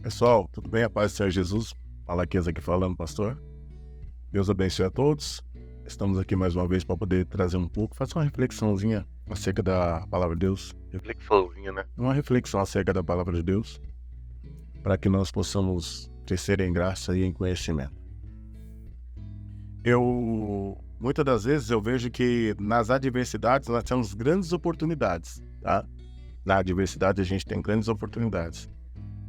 Pessoal, tudo bem? A paz do Senhor Jesus. Malaquias aqui falando, pastor. Deus abençoe a todos. Estamos aqui mais uma vez para poder trazer um pouco, fazer uma reflexãozinha acerca da palavra de Deus. Reflexãozinha, né? Uma reflexão acerca da palavra de Deus, para que nós possamos crescer em graça e em conhecimento. Muitas das vezes eu vejo que nas adversidades nós temos grandes oportunidades, tá? Na adversidade a gente tem grandes oportunidades.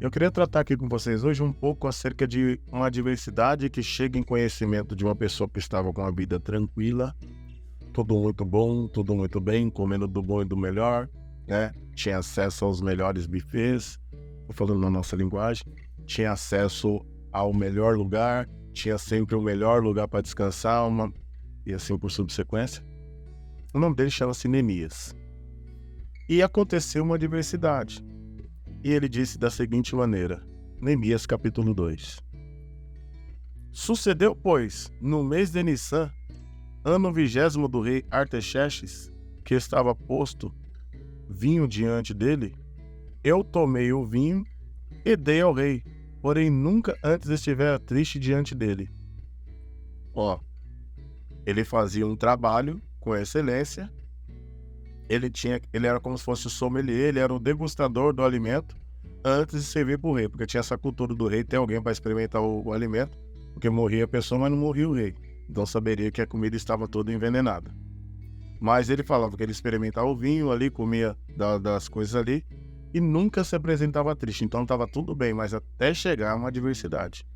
Eu queria tratar aqui com vocês hoje um pouco acerca de uma adversidade que chega em conhecimento de uma pessoa que estava com a vida tranquila, tudo muito bom, tudo muito bem, comendo do bom e do melhor, né? Tinha acesso aos melhores buffets, estou falando na nossa linguagem, tinha acesso ao melhor lugar, tinha sempre o melhor lugar para descansar, e assim por subsequência. O nome dele chama-se Neemias. E aconteceu uma adversidade. E ele disse da seguinte maneira, Neemias capítulo 2. Sucedeu, pois, no mês de Nissan, ano 20º do rei Artaxerxes, que estava posto vinho diante dele, eu tomei o vinho e dei ao rei, porém nunca antes estivera triste diante dele. Ele fazia um trabalho com excelência. Ele era como se fosse o sommelier, ele era o degustador do alimento antes de servir para o rei, porque tinha essa cultura do rei ter alguém para experimentar o alimento, porque morria a pessoa, mas não morria o rei. Então saberia que a comida estava toda envenenada. Mas ele falava que ele experimentava o vinho ali, comia das coisas ali, e nunca se apresentava triste. Então estava tudo bem, mas até chegar uma adversidade.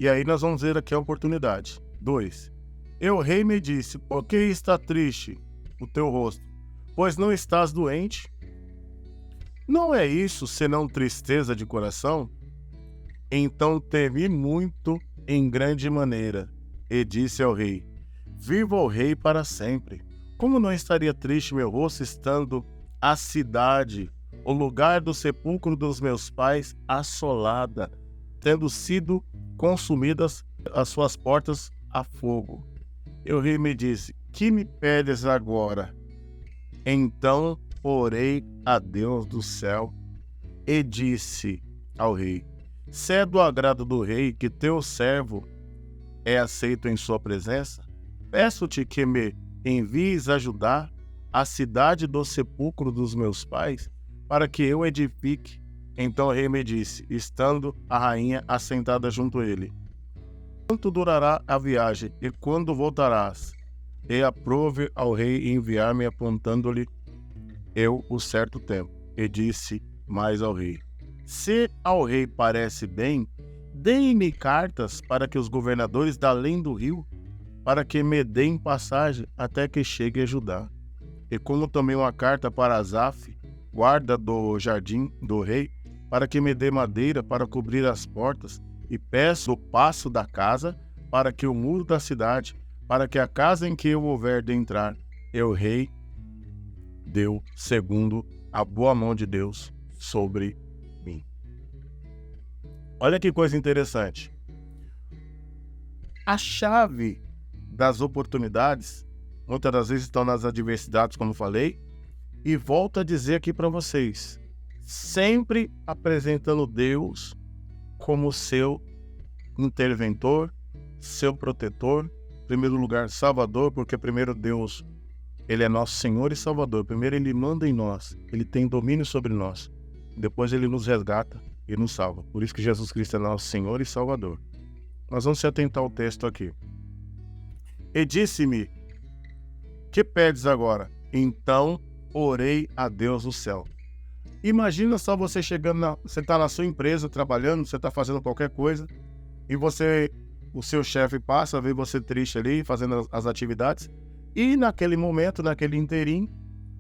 E aí nós vamos ver aqui a oportunidade. 2. O rei me disse, por que está triste o teu rosto? Pois não estás doente? Não é isso senão tristeza de coração? Então temi muito em grande maneira, e disse ao rei, viva o rei para sempre. Como não estaria triste meu rosto estando a cidade, o lugar do sepulcro dos meus pais, assolada, tendo sido consumidas as suas portas a fogo? E o rei me disse, que me pedes agora? Então orei a Deus do céu e disse ao rei, se é do agrado do rei que teu servo é aceito em sua presença, peço-te que me envies ajudar a cidade do sepulcro dos meus pais, para que eu edifique. Então o rei me disse, estando a rainha assentada junto a ele, quanto durará a viagem e quando voltarás? E aprove ao rei enviar-me apontando-lhe eu o certo tempo. E disse mais ao rei, se ao rei parece bem, deem-me cartas para que os governadores da além do rio, para que me deem passagem até que chegue a Judá. E como tomei uma carta para Asaf, guarda do jardim do rei, para que me dê madeira para cobrir as portas, e peço o passo da casa para que o muro da cidade, para que a casa em que eu houver de entrar, e o rei deu segundo a boa mão de Deus sobre mim. Olha que coisa interessante. A chave das oportunidades, muitas das vezes estão nas adversidades, como falei, e volto a dizer aqui para vocês, sempre apresentando Deus como seu interventor, seu protetor, em primeiro lugar, Salvador, porque primeiro Deus, Ele é nosso Senhor e Salvador. Primeiro Ele manda em nós, Ele tem domínio sobre nós. Depois Ele nos resgata e nos salva. Por isso que Jesus Cristo é nosso Senhor e Salvador. Nós vamos se atentar ao texto aqui. E disse-me, que pedes agora? Então orei a Deus do céu. Imagina só você chegando, você está na sua empresa trabalhando, você está fazendo qualquer coisa, e o seu chefe passa, vê você triste ali, fazendo as atividades, e naquele momento, naquele inteirinho,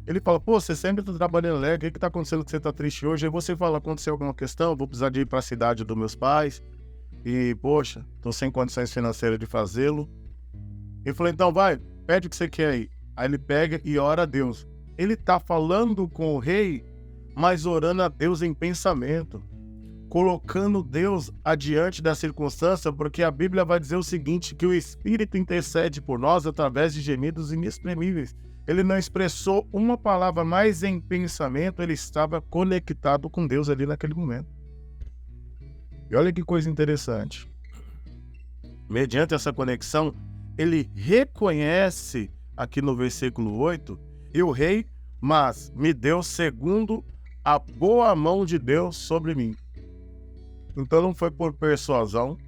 ele fala, pô, você sempre está trabalhando alegre, o que está acontecendo que você está triste hoje? Aí você fala, aconteceu alguma questão, vou precisar de ir para a cidade dos meus pais, e poxa, estou sem condições financeiras de fazê-lo. Ele falou, então vai, pede o que você quer aí. Aí ele pega e ora a Deus. Ele está falando com o rei, mas orando a Deus em pensamento, colocando Deus adiante da circunstância, porque a Bíblia vai dizer o seguinte, que o Espírito intercede por nós através de gemidos inexprimíveis. Ele não expressou uma palavra, mas em pensamento ele estava conectado com Deus ali naquele momento. E olha que coisa interessante. Mediante essa conexão, ele reconhece aqui no versículo 8, e o rei, mas me deu segundo a boa mão de Deus sobre mim. Então não foi por persuasão,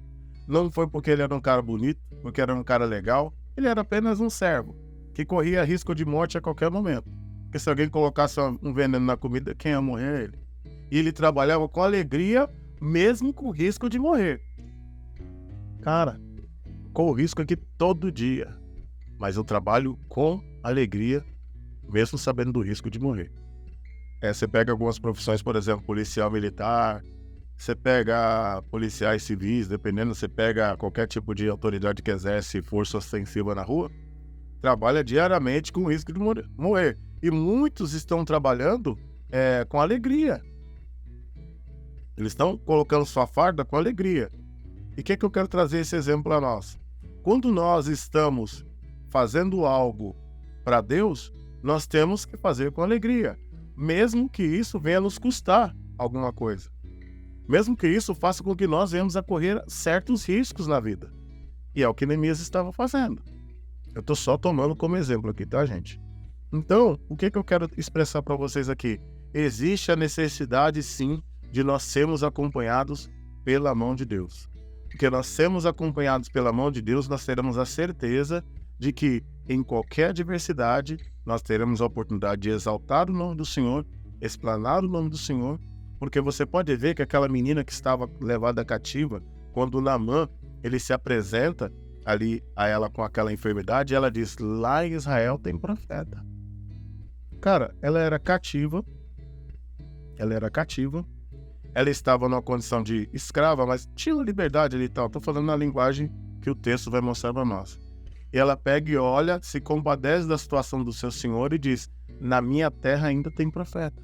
não foi porque ele era um cara bonito, porque era um cara legal, ele era apenas um servo, que corria risco de morte a qualquer momento. Porque se alguém colocasse um veneno na comida, quem ia morrer é ele. E ele trabalhava com alegria, mesmo com risco de morrer. Cara, com o risco aqui todo dia, mas eu trabalho com alegria, mesmo sabendo do risco de morrer. Você pega algumas profissões, por exemplo, policial militar, você pega policiais civis, dependendo, você pega qualquer tipo de autoridade que exerce força ostensiva na rua, trabalha diariamente com risco de morrer. E muitos estão trabalhando com alegria. Eles estão colocando sua farda com alegria. E o que eu quero trazer esse exemplo para nós? Quando nós estamos fazendo algo para Deus, nós temos que fazer com alegria, mesmo que isso venha nos custar alguma coisa. Mesmo que isso faça com que nós venhamos a correr certos riscos na vida. E é o que Neemias estava fazendo. Eu estou só tomando como exemplo aqui, tá, gente? Então, o que eu quero expressar para vocês aqui? Existe a necessidade, sim, de nós sermos acompanhados pela mão de Deus. Porque nós sermos acompanhados pela mão de Deus, nós teremos a certeza de que em qualquer adversidade, nós teremos a oportunidade de exaltar o nome do Senhor, explanar o nome do Senhor, porque você pode ver que aquela menina que estava levada cativa, quando Naamã, ele se apresenta ali a ela com aquela enfermidade, ela diz, lá em Israel tem profeta. Cara, ela era cativa, ela estava numa condição de escrava, mas tinha liberdade ali e tal. Estou falando na linguagem que o texto vai mostrar para nós. E ela pega e olha, se compadece da situação do seu senhor e diz, na minha terra ainda tem profeta.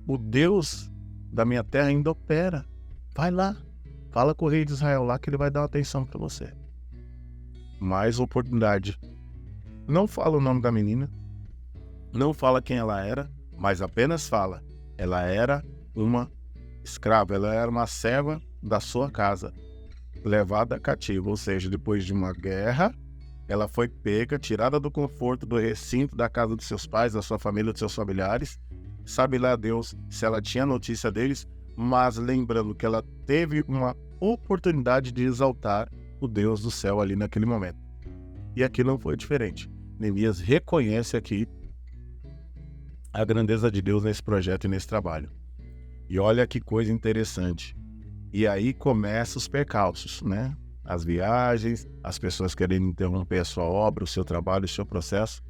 O Deus da minha terra ainda opera. Vai lá, fala com o rei de Israel lá que ele vai dar uma atenção para você. Mais oportunidade. Não fala o nome da menina, não fala quem ela era, mas apenas fala, ela era uma escrava, ela era uma serva da sua casa, levada cativa, ou seja, depois de uma guerra, ela foi pega, tirada do conforto, do recinto da casa dos seus pais, da sua família, dos seus familiares. Sabe lá Deus se ela tinha notícia deles, mas lembrando que ela teve uma oportunidade de exaltar o Deus do céu ali naquele momento. E aqui não foi diferente. Neemias reconhece aqui a grandeza de Deus nesse projeto e nesse trabalho. E olha que coisa interessante. E aí começam os percalços, né? As viagens, as pessoas querendo interromper a sua obra, o seu trabalho, o seu processo.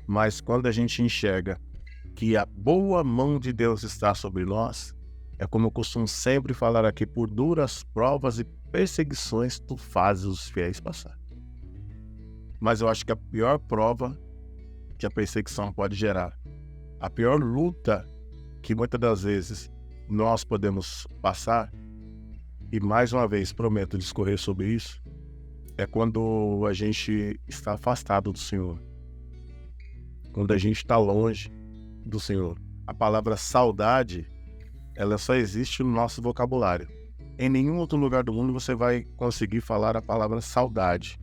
Mas quando a gente enxerga que a boa mão de Deus está sobre nós, é como eu costumo sempre falar aqui, por duras provas e perseguições, tu fazes os fiéis passar. Mas eu acho que a pior prova que a perseguição pode gerar, a pior luta que muitas das vezes nós podemos passar, e mais uma vez prometo discorrer sobre isso, é quando a gente está afastado do Senhor. Quando a gente está longe do Senhor. A palavra saudade, ela só existe no nosso vocabulário. Em nenhum outro lugar do mundo você vai conseguir falar a palavra saudade.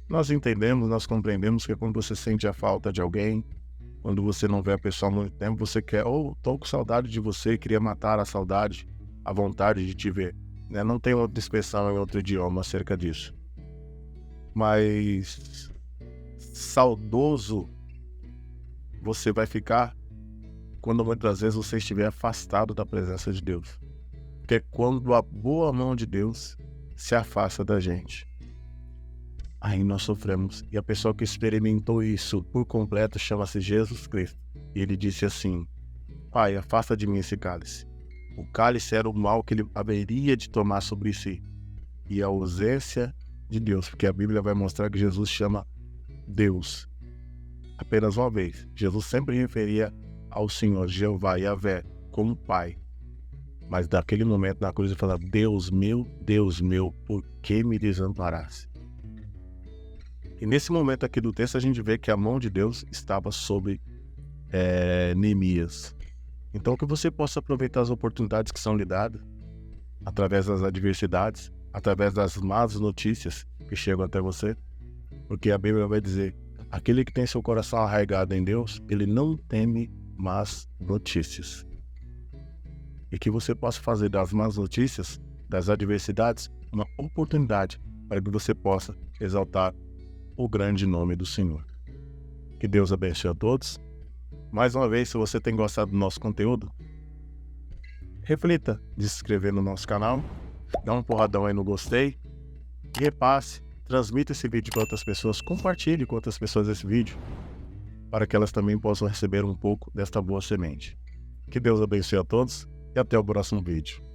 Nós entendemos, nós compreendemos que quando você sente a falta de alguém, quando você não vê a pessoa há muito tempo, você quer, tô com saudade de você, queria matar a saudade, a vontade de te ver. Né? Não tem outra expressão em outro idioma acerca disso. Mas saudoso você vai ficar quando muitas vezes você estiver afastado da presença de Deus. Porque quando a boa mão de Deus se afasta da gente, aí nós sofremos. E a pessoa que experimentou isso por completo chama-se Jesus Cristo. E ele disse assim, Pai, afasta de mim esse cálice. O cálice era o mal que ele haveria de tomar sobre si. E a ausência de Deus, porque a Bíblia vai mostrar que Jesus chama Deus apenas uma vez. Jesus sempre referia ao Senhor, Jeová, Yahvé, como Pai. Mas naquele momento na cruz ele fala, Deus meu, por que me desamparaste? E nesse momento aqui do texto a gente vê que a mão de Deus estava sobre Neemias. Então que você possa aproveitar as oportunidades que são lhe dadas, através das adversidades, através das más notícias que chegam até você, porque a Bíblia vai dizer: aquele que tem seu coração arraigado em Deus, ele não teme más notícias. E que você possa fazer das más notícias, das adversidades, uma oportunidade para que você possa exaltar o grande nome do Senhor. Que Deus abençoe a todos. Mais uma vez, se você tem gostado do nosso conteúdo, reflita de se inscrever no nosso canal, dá um porradão aí no gostei e repasse, transmita esse vídeo para outras pessoas, compartilhe com outras pessoas esse vídeo, para que elas também possam receber um pouco desta boa semente. Que Deus abençoe a todos e até o próximo vídeo.